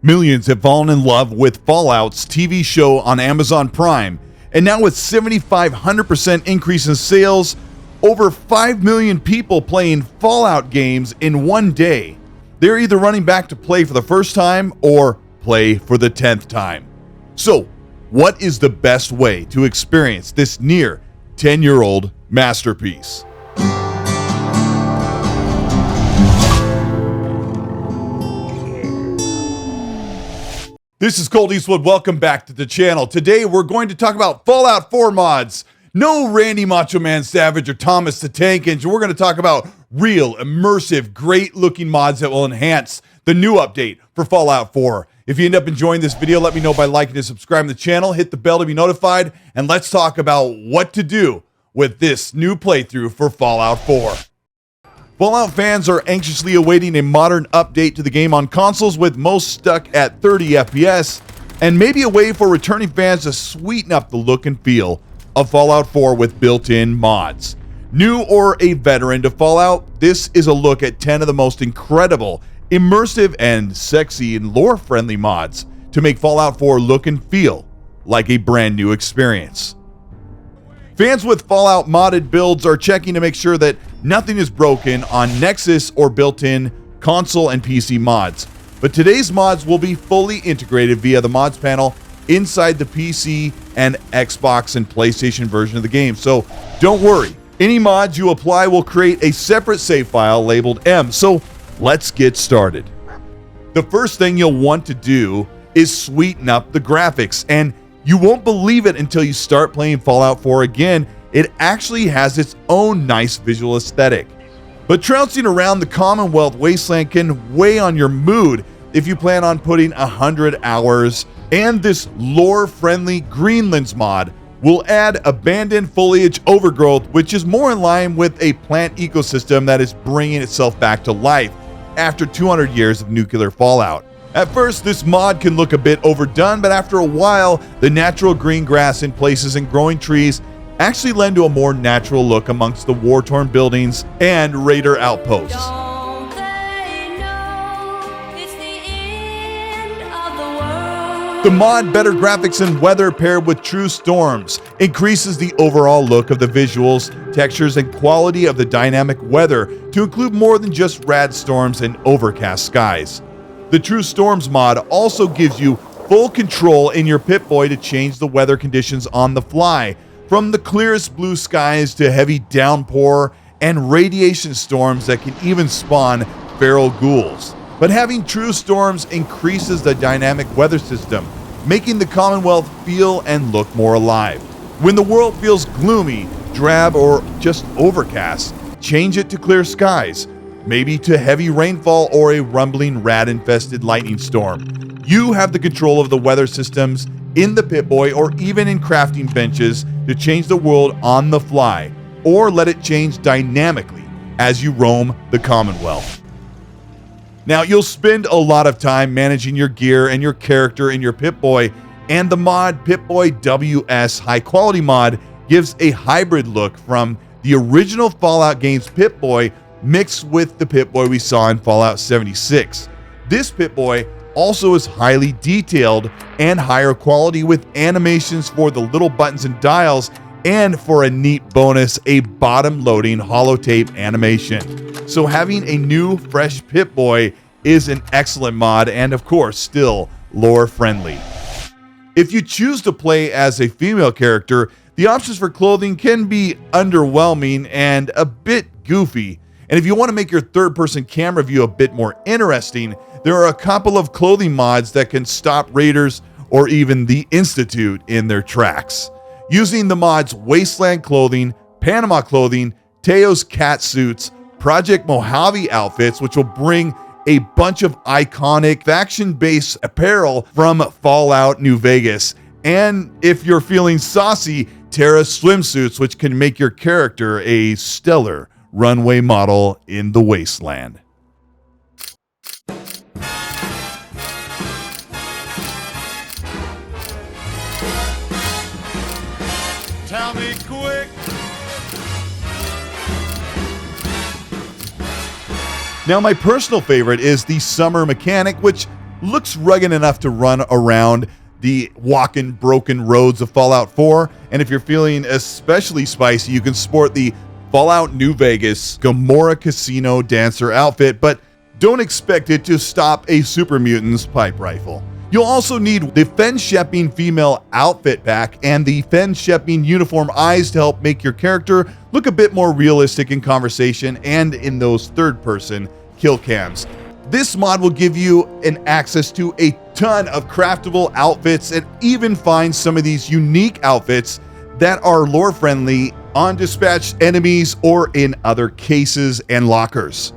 Millions have fallen in love with Fallout's TV show on Amazon Prime, and now with 7,500% increase in sales, over 5 million people playing Fallout games in one day. They're either running back to play for the first time or play for the 10th time. So, what is the best way to experience this near 10-year-old masterpiece? This is Colt Eastwood. Welcome back to the channel. Today we're going to talk about Fallout 4 mods. No Randy Macho Man Savage or Thomas the Tank Engine. We're going to talk about real, immersive, great-looking mods that will enhance the new update for Fallout 4. If you end up enjoying this video, let me know by liking and subscribing to the channel. Hit the bell to be notified, and let's talk about what to do with this new playthrough for Fallout 4. Fallout fans are anxiously awaiting a modern update to the game on consoles, with most stuck at 30 FPS, and maybe a way for returning fans to sweeten up the look and feel of Fallout 4 with built-in mods. New or a veteran to Fallout, this is a look at 10 of the most incredible, immersive, and sexy and lore-friendly mods to make Fallout 4 look and feel like a brand new experience. Fans with Fallout modded builds are checking to make sure that nothing is broken on Nexus or built-in console and PC mods. But today's mods will be fully integrated via the mods panel inside the PC and Xbox and PlayStation version of the game. So don't worry, any mods you apply will create a separate save file labeled M. So let's get started. The first thing you'll want to do is sweeten up the graphics, and you won't believe it until you start playing Fallout 4 again. It actually has its own nice visual aesthetic. But trouncing around the Commonwealth wasteland can weigh on your mood if you plan on putting 100 hours, and this lore-friendly Greenlands mod will add abandoned foliage overgrowth, which is more in line with a plant ecosystem that is bringing itself back to life after 200 years of nuclear fallout. At first, this mod can look a bit overdone, but after a while, the natural green grass in places and growing trees actually lend to a more natural look amongst the war-torn buildings and raider outposts. Don't they know it's the end of the world? The mod Better Graphics and Weather paired with True Storms increases the overall look of the visuals, textures, and quality of the dynamic weather to include more than just rad storms and overcast skies. The True Storms mod also gives you full control in your Pip-boy to change the weather conditions on the fly, from the clearest blue skies to heavy downpour and radiation storms that can even spawn feral ghouls. But having True Storms increases the dynamic weather system, making the Commonwealth feel and look more alive. When the world feels gloomy, drab, or just overcast, change it to clear skies, maybe to heavy rainfall or a rumbling rat-infested lightning storm. You have the control of the weather systems in the Pip-boy or even in crafting benches to change the world on the fly, or let it change dynamically as you roam the Commonwealth. Now, you'll spend a lot of time managing your gear and your character in your Pip-boy, and the mod Pip-boy WS High Quality mod gives a hybrid look from the original Fallout game's Pip-boy mixed with the Pip-boy we saw in Fallout 76. This Pip-boy also is highly detailed and higher quality, with animations for the little buttons and dials, and for a neat bonus, a bottom-loading holotape animation. So having a new, fresh Pip-boy is an excellent mod, and of course, still lore-friendly. If you choose to play as a female character, the options for clothing can be underwhelming and a bit goofy. And if you want to make your third-person camera view a bit more interesting, there are a couple of clothing mods that can stop raiders or even the Institute in their tracks. Using the mods Wasteland Clothing, Panama Clothing, Teo's cat suits, Project Mojave outfits, which will bring a bunch of iconic faction-based apparel from Fallout New Vegas, and if you're feeling saucy, Terra swimsuits, which can make your character a stellar runway model in the wasteland. Tell me quick. Now, my personal favorite is the summer mechanic, which looks rugged enough to run around the walking broken roads of Fallout 4. And if you're feeling especially spicy, you can sport the Fallout New Vegas Gomorrah Casino Dancer outfit, but don't expect it to stop a Super Mutant's pipe rifle. You'll also need the Fen Shepping female outfit pack and the Fen Shepping uniform eyes to help make your character look a bit more realistic in conversation and in those third-person kill cams. This mod will give you an access to a ton of craftable outfits and even find some of these unique outfits that are lore friendly on dispatched enemies or in other cases and lockers.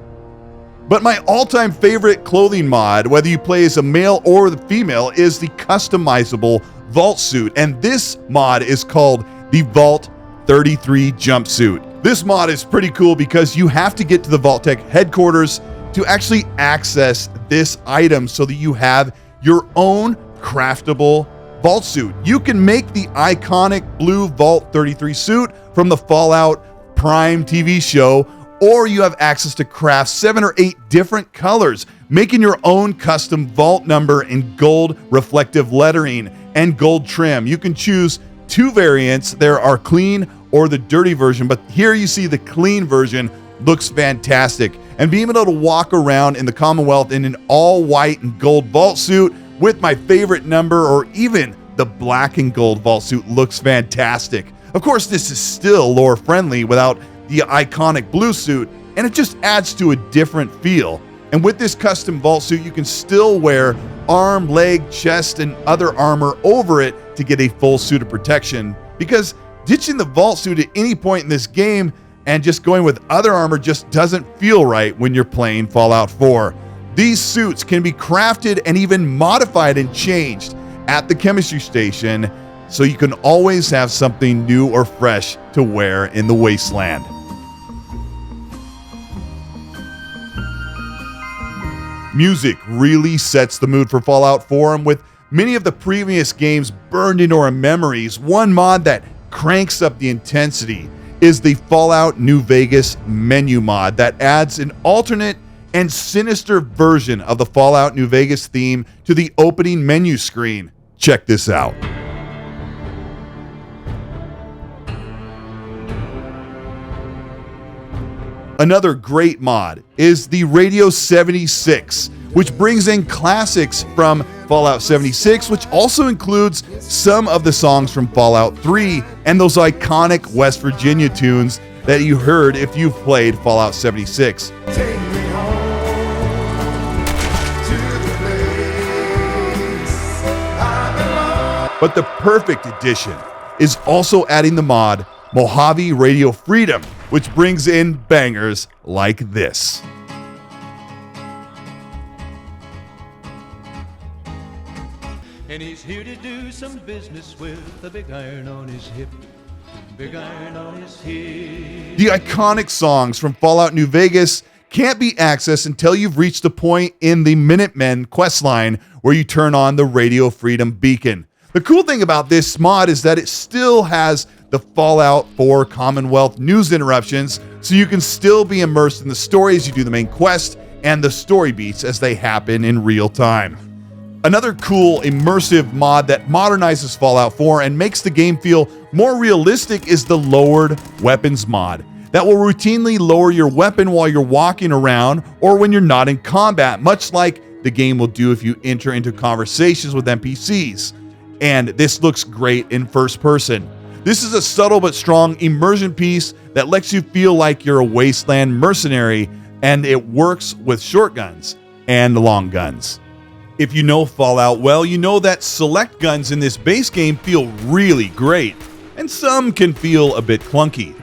But my all-time favorite clothing mod, whether you play as a male or the female, is the customizable vault suit. And this mod is called the Vault 33 jumpsuit. This mod is pretty cool because you have to get to the Vault-Tec headquarters to actually access this item so that you have your own craftable vault suit. You can make the iconic blue Vault 33 suit from the Fallout Prime TV show, or you have access to craft 7 or 8 different colors, making your own custom vault number in gold reflective lettering and gold trim. You can choose 2 variants. There are clean or the dirty version, but here you see the clean version looks fantastic. And being able to walk around in the Commonwealth in an all white and gold vault suit with my favorite number, or even the black and gold vault suit, looks fantastic. Of course, this is still lore friendly without the iconic blue suit, and it just adds to a different feel. And with this custom vault suit, you can still wear arm, leg, chest, and other armor over it to get a full suit of protection, because ditching the vault suit at any point in this game and just going with other armor just doesn't feel right when you're playing Fallout 4. These suits can be crafted and even modified and changed at the chemistry station, so you can always have something new or fresh to wear in the wasteland. Music really sets the mood for Fallout 4, and with many of the previous games burned into our memories, one mod that cranks up the intensity is the Fallout New Vegas menu mod that adds an alternate and sinister version of the Fallout New Vegas theme to the opening menu screen. Check this out. Another great mod is the Radio 76, which brings in classics from Fallout 76, which also includes some of the songs from Fallout 3 and those iconic West Virginia tunes that you heard if you've played Fallout 76. Take me home to the place I belong. But the perfect addition is also adding the mod Mojave Radio Freedom, which brings in bangers like this. And he's here to do some business with a big iron on his hip. Big iron on his hip. The iconic songs from Fallout New Vegas can't be accessed until you've reached the point in the Minutemen questline where you turn on the Radio Freedom beacon. The cool thing about this mod is that it still has the Fallout 4 Commonwealth news interruptions, so you can still be immersed in the story as you do the main quest and the story beats as they happen in real time. Another cool immersive mod that modernizes Fallout 4 and makes the game feel more realistic is the Lowered Weapons mod that will routinely lower your weapon while you're walking around or when you're not in combat, much like the game will do if you enter into conversations with NPCs. And this looks great in first person. This is a subtle but strong immersion piece that lets you feel like you're a wasteland mercenary, and it works with shotguns and long guns. If you know Fallout well, you know that select guns in this base game feel really great, and some can feel a bit clunky.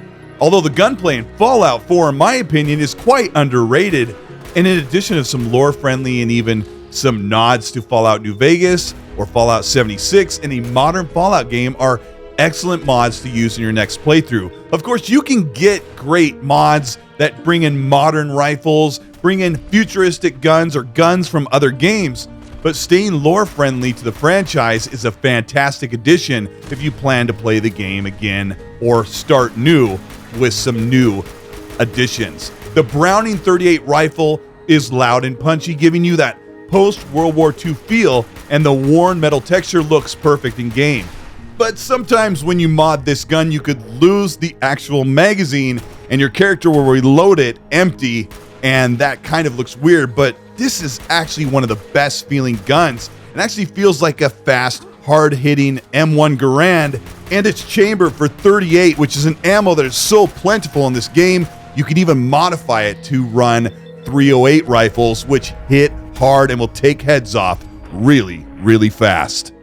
Although the gunplay in Fallout 4, in my opinion, is quite underrated, and in addition to some lore-friendly and even some nods to Fallout New Vegas or Fallout 76 in a modern Fallout game are excellent mods to use in your next playthrough. Of course, you can get great mods that bring in modern rifles, bring in futuristic guns or guns from other games, but staying lore-friendly to the franchise is a fantastic addition if you plan to play the game again or start new with some new additions. The Browning 38 rifle is loud and punchy, giving you that post-World War II feel, and the worn metal texture looks perfect in game. But sometimes when you mod this gun, you could lose the actual magazine and your character will reload it empty, and that kind of looks weird, but this is actually one of the best feeling guns. It actually feels like a fast, hard-hitting M1 Garand, and it's chambered for 38, which is an ammo that is so plentiful in this game, you can even modify it to run 308 rifles, which hit hard and will take heads off really, really fast.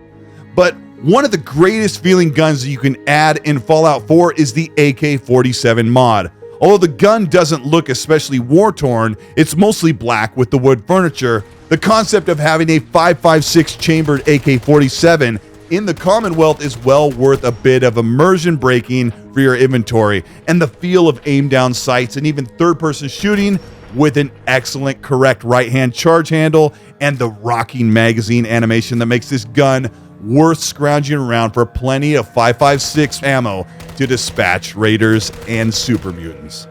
But one of the greatest feeling guns that you can add in Fallout 4 is the AK-47 mod. Although the gun doesn't look especially war-torn, it's mostly black with the wood furniture. The concept of having a 5.56 chambered AK-47 in the Commonwealth is well worth a bit of immersion breaking for your inventory, and the feel of aim down sights and even third-person shooting with an excellent correct right-hand charge handle and the rocking magazine animation that makes this gun worth scrounging around for plenty of 5.56 ammo to dispatch raiders and super mutants.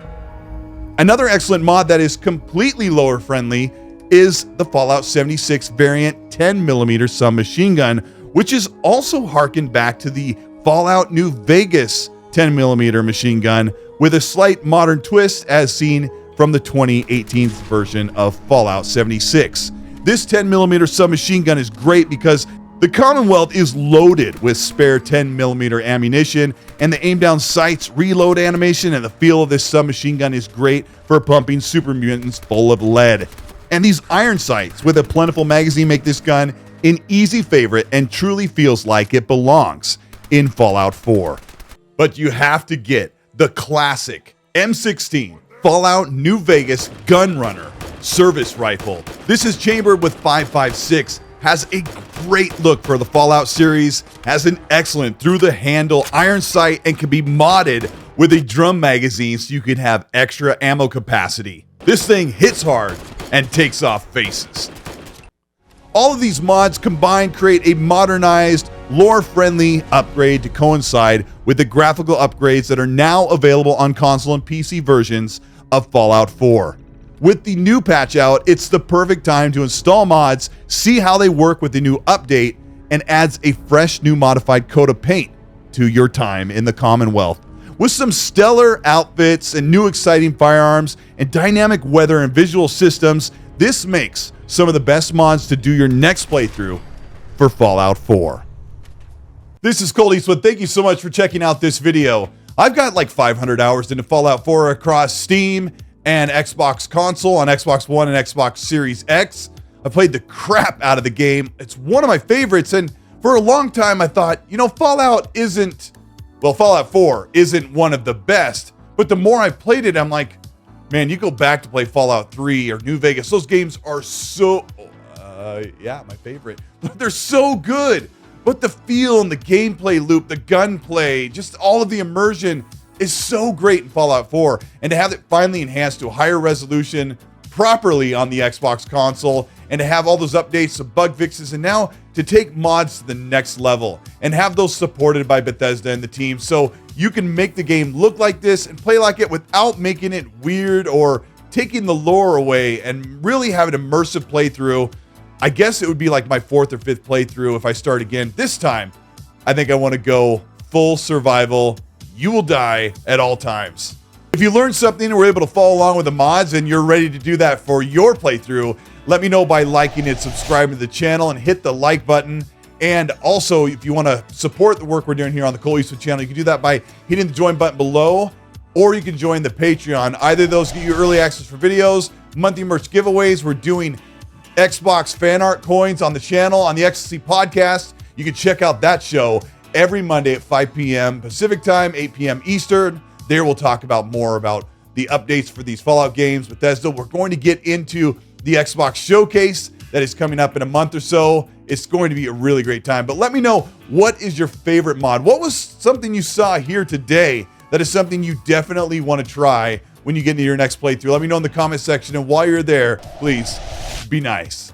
Another excellent mod that is completely lower friendly is the Fallout 76 variant 10mm submachine gun, which is also harkened back to the Fallout New Vegas 10mm machine gun with a slight modern twist as seen from the 2018 version of Fallout 76. This 10mm submachine gun is great because the Commonwealth is loaded with spare 10mm ammunition, and the aim down sights, reload animation, and the feel of this submachine gun is great for pumping super mutants full of lead. And these iron sights with a plentiful magazine make this gun an easy favorite and truly feels like it belongs in Fallout 4. But you have to get the classic M16 Fallout New Vegas Gunrunner service rifle. This is chambered with 5.56, has a great look for the Fallout series, has an excellent through the handle iron sight, and can be modded with a drum magazine so you can have extra ammo capacity. This thing hits hard and takes off faces. All of these mods combined create a modernized, lore-friendly upgrade to coincide with the graphical upgrades that are now available on console and PC versions of Fallout 4. With the new patch out, it's the perfect time to install mods, see how they work with the new update, and adds a fresh new modified coat of paint to your time in the Commonwealth. With some stellar outfits and new exciting firearms and dynamic weather and visual systems, this makes some of the best mods to do your next playthrough for Fallout 4. This is Colt Eastwood. Thank you so much for checking out this video. I've got like 500 hours into Fallout 4 across Steam and Xbox console on Xbox One and Xbox Series X. I played the crap out of the game. It's one of my favorites, and for a long time I thought, Fallout 4 isn't one of the best, but the more I played it, I'm like, man, you go back to play Fallout 3 or New Vegas, those games are so, my favorite. They're so good, but the feel and the gameplay loop, the gunplay, just all of the immersion is so great in Fallout 4, and to have it finally enhanced to a higher resolution properly on the Xbox console, and to have all those updates, some bug fixes, and now to take mods to the next level and have those supported by Bethesda and the team so you can make the game look like this and play like it without making it weird or taking the lore away and really have an immersive playthrough. I guess it would be like my 4th or 5th playthrough if I start again. This time, I think I want to go full survival. You will die at all times. If you learned something and were able to follow along with the mods and you're ready to do that for your playthrough, let me know by liking and subscribing to the channel and hit the like button. And also, if you want to support the work we're doing here on the Colt Eastwood channel, you can do that by hitting the join button below, or you can join the Patreon. Either of those get you early access for videos, monthly merch giveaways. We're doing Xbox fan art coins on the channel, on the XC podcast. You can check out that show every Monday at 5 p.m. Pacific time, 8 p.m. Eastern. There we'll talk about more about the updates for these Fallout games. Bethesda, we're going to get into the Xbox Showcase that is coming up in a month or so. It's going to be a really great time. But let me know, what is your favorite mod? What was something you saw here today that is something you definitely want to try when you get into your next playthrough? Let me know in the comment section. And while you're there, please be nice.